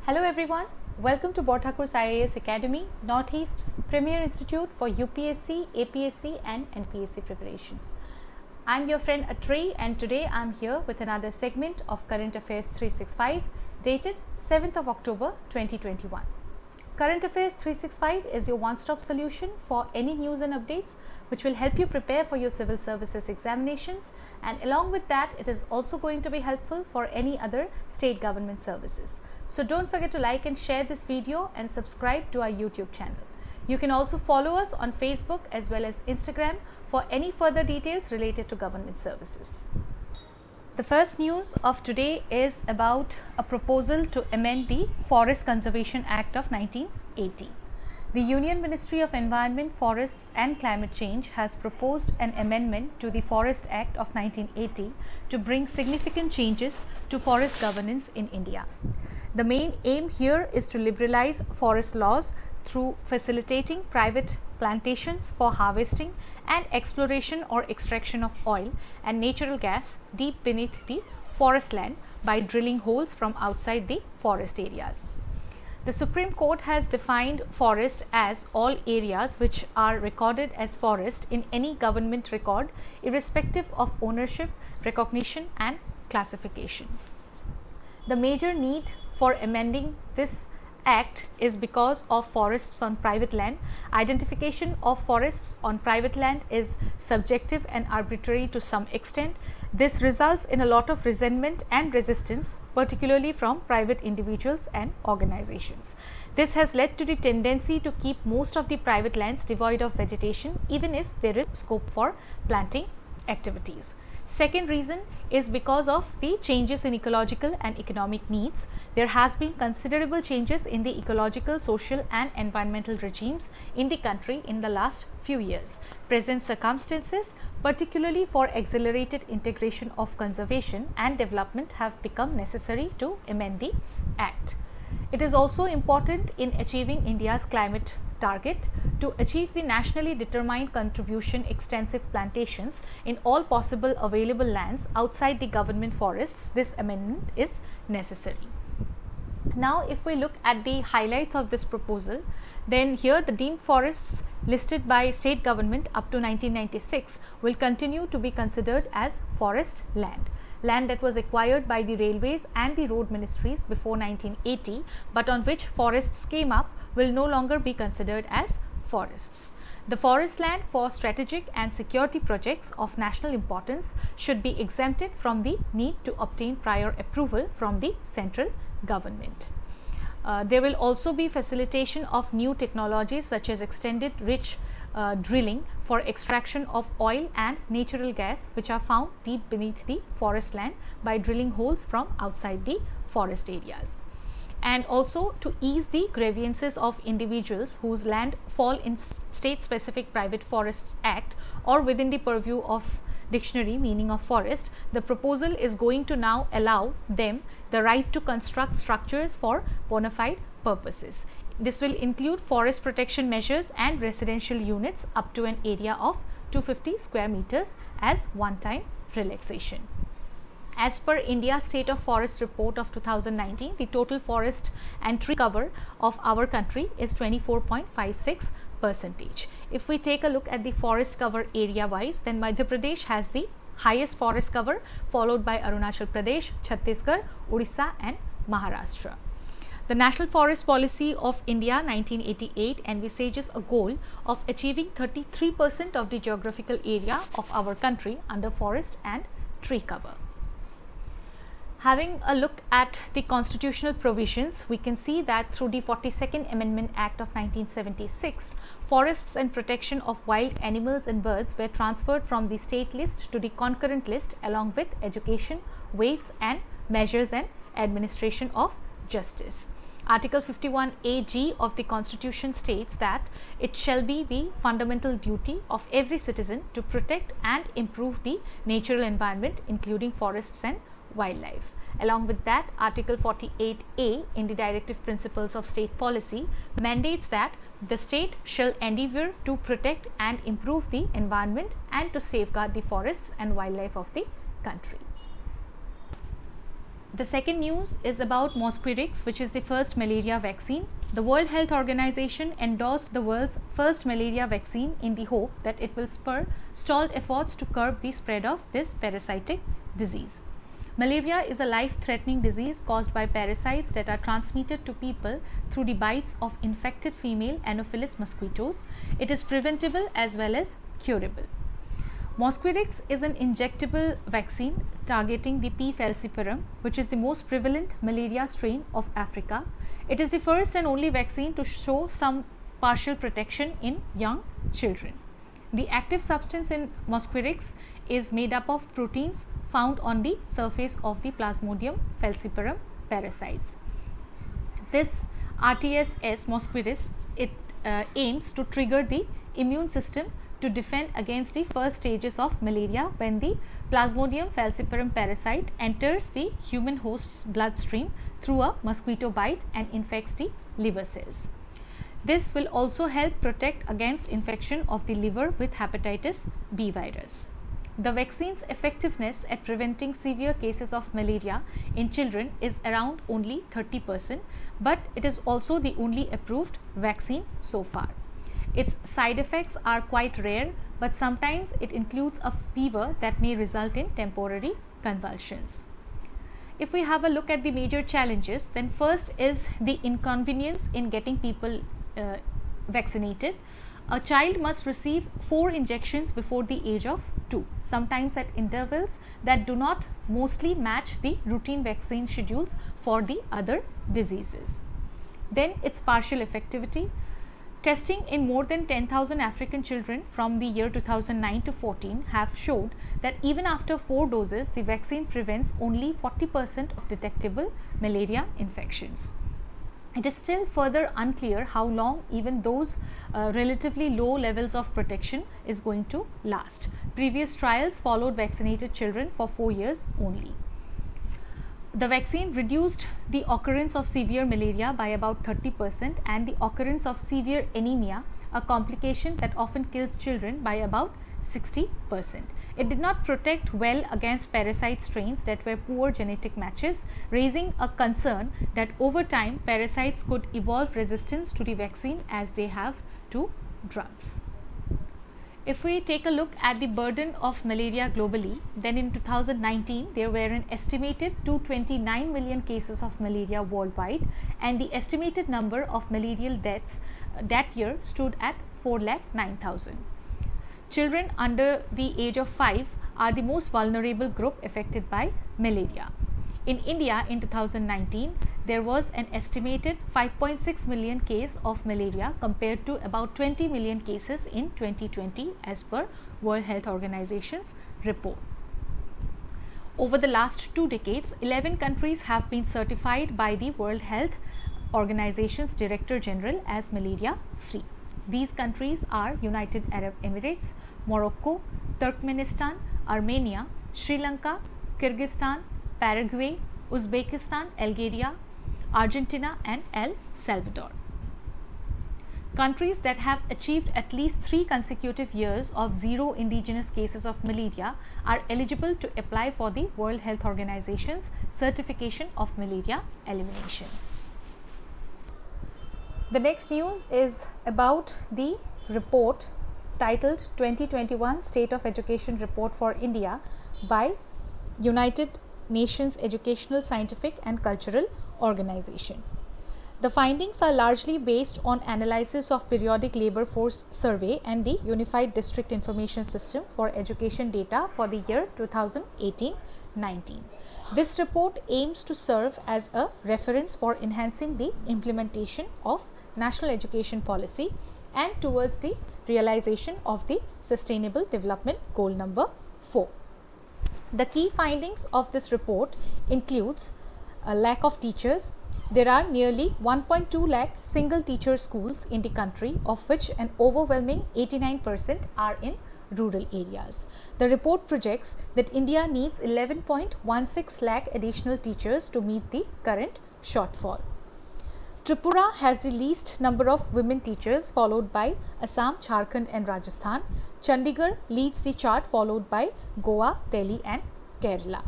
Hello everyone, welcome to Borthakur's IAS Academy, Northeast's premier institute for UPSC, APSC and NPSC preparations. I'm your friend Atri and today I'm here with another segment of Current Affairs 365 dated 7th of October 2021. Current Affairs 365 is your one-stop solution for any news and updates which will help you prepare for your civil services examinations, and along with that it is also going to be helpful for any other state government services. So don't forget to like and share this video and subscribe to our YouTube channel. You can also follow us on Facebook as well as Instagram for any further details related to government services. The first news of today is about a proposal to amend the Forest Conservation Act of 1980. The Union Ministry of Environment, Forests and Climate Change has proposed an amendment to the Forest Act of 1980 to bring significant changes to forest governance in India. The main aim here is to liberalize forest laws through facilitating private plantations for harvesting and exploration or extraction of oil and natural gas deep beneath the forest land by drilling holes from outside the forest areas. The Supreme Court has defined forest as all areas which are recorded as forest in any government record, irrespective of ownership, recognition and classification. The major need for amending this act is because of forests on private land. Identification of forests on private land is subjective and arbitrary to some extent. This results in a lot of resentment and resistance, particularly from private individuals and organizations. This has led to the tendency to keep most of the private lands devoid of vegetation, even if there is scope for planting activities. Second reason is because of the changes in ecological and economic needs. There has been considerable changes in the ecological, social and environmental regimes in the country in the last few years. Present circumstances, particularly for accelerated integration of conservation and development, have become necessary to amend the Act. It is also important in achieving India's climate target to achieve the nationally determined contribution extensive plantations in all possible available lands outside the government forests. This amendment is necessary. Now, if we look at the highlights of this proposal, then here the deemed forests listed by state government up to 1996 will continue to be considered as forest land. Land that was acquired by the railways and the road ministries before 1980, but on which forests came up, will no longer be considered as forests. The forest land for strategic and security projects of national importance should be exempted from the need to obtain prior approval from the central government. There will also be facilitation of new technologies such as extended rich drilling for extraction of oil and natural gas which are found deep beneath the forest land by drilling holes from outside the forest areas. And also to ease the grievances of individuals whose land fall in state specific Private Forests Act or within the purview of dictionary meaning of forest, the proposal is going to now allow them the right to construct structures for bona fide purposes. This will include forest protection measures and residential units up to an area of 250 square meters as one-time relaxation. As per India State of Forest Report of 2019, the total forest and tree cover of our country is 24.56%. If we take a look at the forest cover area wise, then Madhya Pradesh has the highest forest cover, followed by Arunachal Pradesh, Chhattisgarh, Odisha and Maharashtra. The National Forest Policy of India 1988 envisages a goal of achieving 33% of the geographical area of our country under forest and tree cover. Having a look at the constitutional provisions, we can see that through the 42nd Amendment Act of 1976, forests and protection of wild animals and birds were transferred from the state list to the concurrent list along with education, weights and measures and administration of justice. Article 51AG of the Constitution states that it shall be the fundamental duty of every citizen to protect and improve the natural environment, including forests and wildlife. Along with that, Article 48A in the Directive Principles of State Policy mandates that the state shall endeavour to protect and improve the environment and to safeguard the forests and wildlife of the country. The second news is about Mosquirix, which is the first malaria vaccine. The World Health Organization endorsed the world's first malaria vaccine in the hope that it will spur stalled efforts to curb the spread of this parasitic disease. Malaria is a life-threatening disease caused by parasites that are transmitted to people through the bites of infected female Anopheles mosquitoes. It is preventable as well as curable. Mosquirix is an injectable vaccine targeting the P. falciparum, which is the most prevalent malaria strain of Africa. It is the first and only vaccine to show some partial protection in young children. The active substance in Mosquirix is made up of proteins found on the surface of the Plasmodium falciparum parasites. This RTS Mosquirix aims to trigger the immune system to defend against the first stages of malaria when the Plasmodium falciparum parasite enters the human host's bloodstream through a mosquito bite and infects the liver cells. This will also help protect against infection of the liver with hepatitis B virus. The vaccine's effectiveness at preventing severe cases of malaria in children is around only 30%, but it is also the only approved vaccine so far. Its side effects are quite rare, but sometimes it includes a fever that may result in temporary convulsions. If we have a look at the major challenges, then first is the inconvenience in getting people vaccinated. A child must receive 4 injections before the age of 2, sometimes at intervals that do not mostly match the routine vaccine schedules for the other diseases. Then its partial effectivity. Testing in more than 10,000 African children from the year 2009 to 14 have showed that even after 4 doses, the vaccine prevents only 40% of detectable malaria infections. It is still further unclear how long even those relatively low levels of protection is going to last. Previous trials followed vaccinated children for 4 years only. The vaccine reduced the occurrence of severe malaria by about 30% and the occurrence of severe anemia, a complication that often kills children, by about 60%. It did not protect well against parasite strains that were poor genetic matches, raising a concern that over time parasites could evolve resistance to the vaccine as they have to drugs. If we take a look at the burden of malaria globally, then in 2019 there were an estimated 229 million cases of malaria worldwide, and the estimated number of malarial deaths that year stood at 409,000. Children under the age of 5 are the most vulnerable group affected by malaria. In India in 2019, there was an estimated 5.6 million case of malaria compared to about 20 million cases in 2020 as per World Health Organization's report. Over the last 2 decades, 11 countries have been certified by the World Health Organization's Director General as malaria free. These countries are United Arab Emirates, Morocco, Turkmenistan, Armenia, Sri Lanka, Kyrgyzstan, Paraguay, Uzbekistan, Algeria, Argentina and El Salvador. Countries that have achieved at least 3 consecutive years of zero indigenous cases of malaria are eligible to apply for the World Health Organization's certification of malaria elimination. The next news is about the report titled 2021 State of Education Report for India by United Nations Educational, Scientific and Cultural Organization. The findings are largely based on analysis of periodic labor force survey and the Unified District Information System for Education data for the year 2018-19. This report aims to serve as a reference for enhancing the implementation of national education policy and towards the realization of the Sustainable Development Goal number 4. The key findings of this report includes a lack of teachers. There are nearly 1.2 lakh single teacher schools in the country, of which an overwhelming 89% are in rural areas. The report projects that India needs 11.16 lakh additional teachers to meet the current shortfall. Tripura has the least number of women teachers, followed by Assam, Jharkhand and Rajasthan. Chandigarh leads the chart, followed by Goa, Delhi and Kerala.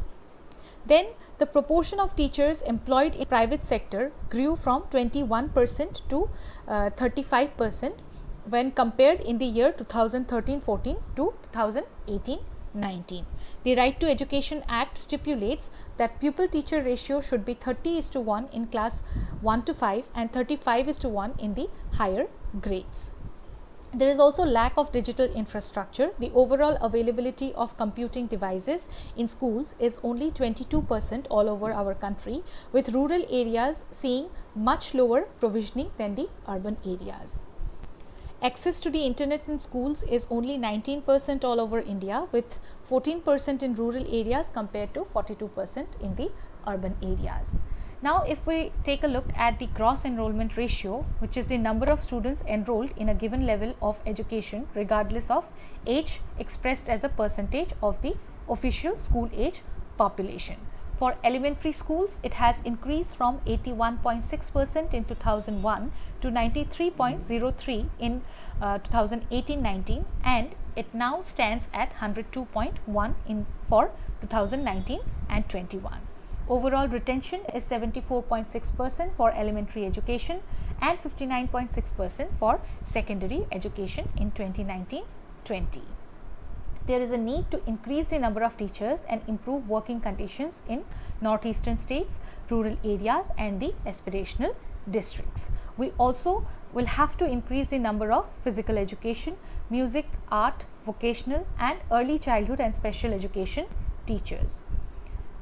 Then the proportion of teachers employed in private sector grew from 21% to 35% when compared in the year 2013-14 to 2018-19. The Right to Education Act stipulates that pupil-teacher ratio should be 30:1 in class 1 to 5 and 35:1 in the higher grades. There is also lack of digital infrastructure. The overall availability of computing devices in schools is only 22% all over our country, with rural areas seeing much lower provisioning than the urban areas. Access to the internet in schools is only 19% all over India, with 14% in rural areas compared to 42% in the urban areas. Now, if we take a look at the gross enrollment ratio, which is the number of students enrolled in a given level of education regardless of age expressed as a percentage of the official school age population. For elementary schools, it has increased from 81.6% in 2001 to 93.03 in 2018-19, and it now stands at 102.1 for 2019 and 21. Overall retention is 74.6% for elementary education and 59.6% for secondary education in 2019-20. There is a need to increase the number of teachers and improve working conditions in northeastern states, rural areas and the aspirational districts. We also will have to increase the number of physical education, music, art, vocational and early childhood and special education teachers.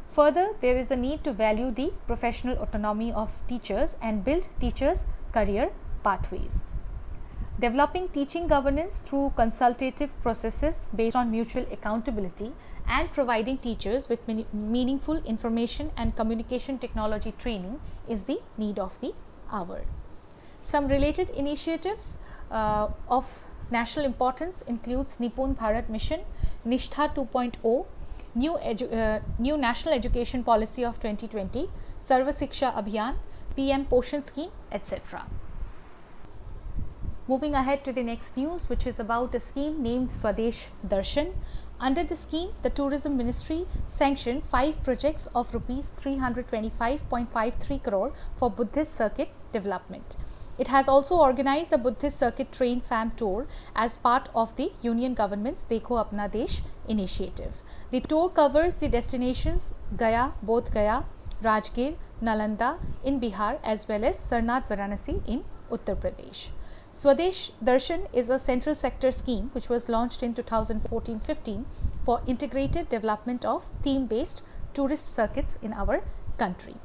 Further, there is a need to value the professional autonomy of teachers and build teachers' career pathways. Developing teaching governance through consultative processes based on mutual accountability and providing teachers with meaningful information and communication technology training is the need of the hour. Some related initiatives of national importance includes Nipun Bharat Mission, Nishtha 2.0, New National Education Policy of 2020, Sarva Shiksha Abhiyan, PM Poshan Scheme, etc. Moving ahead to the next news, which is about a scheme named Swadesh Darshan. Under the scheme, the Tourism Ministry sanctioned 5 projects of rupees 325.53 crore for Buddhist circuit development. It has also organized a Buddhist circuit train fam tour as part of the Union Government's Dekho Apna Desh initiative. The tour covers the destinations Gaya, Bodh Gaya, Rajgir, Nalanda in Bihar as well as Sarnath Varanasi in Uttar Pradesh. Swadesh Darshan is a central sector scheme which was launched in 2014-15 for integrated development of theme-based tourist circuits in our country.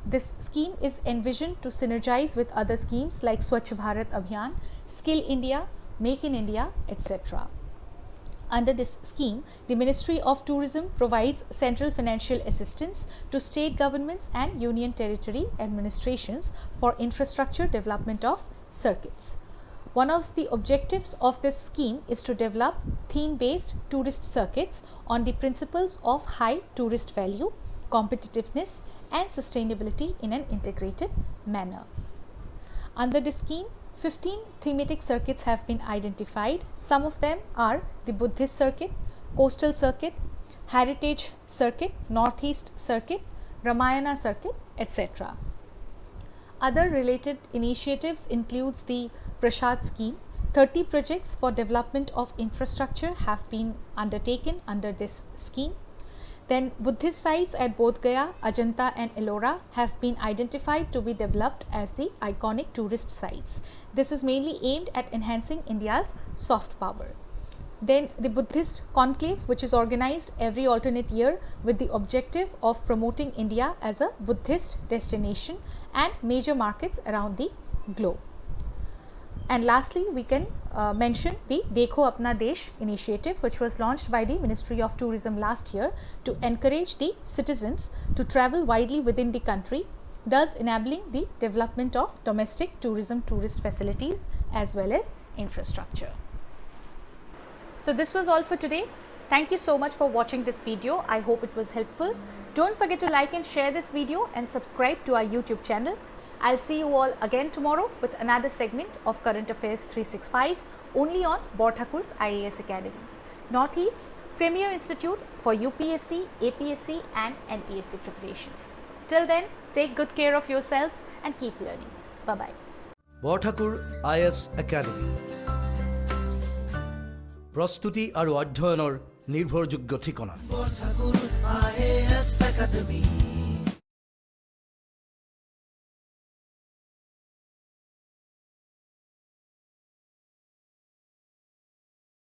This scheme is envisioned to synergize with other schemes like Swachh Bharat Abhiyan, Skill India, Make in India, etc. Under this scheme, the Ministry of Tourism provides central financial assistance to state governments and union territory administrations for infrastructure development of circuits. One of the objectives of this scheme is to develop theme-based tourist circuits on the principles of high tourist value, competitiveness and sustainability in an integrated manner. Under this scheme, 15 thematic circuits have been identified. Some of them are the Buddhist circuit, Coastal circuit, Heritage circuit, Northeast circuit, Ramayana circuit, etc. Other related initiatives includes the Prashad scheme. 30 projects for development of infrastructure have been undertaken under this scheme. Then Buddhist sites at Bodh Gaya, Ajanta and Ellora have been identified to be developed as the iconic tourist sites. This is mainly aimed at enhancing India's soft power. Then the Buddhist conclave, which is organized every alternate year with the objective of promoting India as a Buddhist destination and major markets around the globe. And lastly, we can mention the Dekho Apna Desh initiative, which was launched by the Ministry of Tourism last year to encourage the citizens to travel widely within the country, thus enabling the development of domestic tourism tourist facilities as well as infrastructure. So this was all for today. Thank you so much for watching this video. I hope it was helpful. Don't forget to like and share this video and subscribe to our YouTube channel. I'll see you all again tomorrow with another segment of Current Affairs 365 only on Borthakur's IAS Academy, Northeast's premier institute for UPSC, APSC and NPSC preparations. Till then, take good care of yourselves and keep learning. Bye-bye. Borthakur IAS academy প্ৰস্তুতি আৰু অধ্যয়নৰ নিৰ্ভৰযোগ্য ঠিকনা।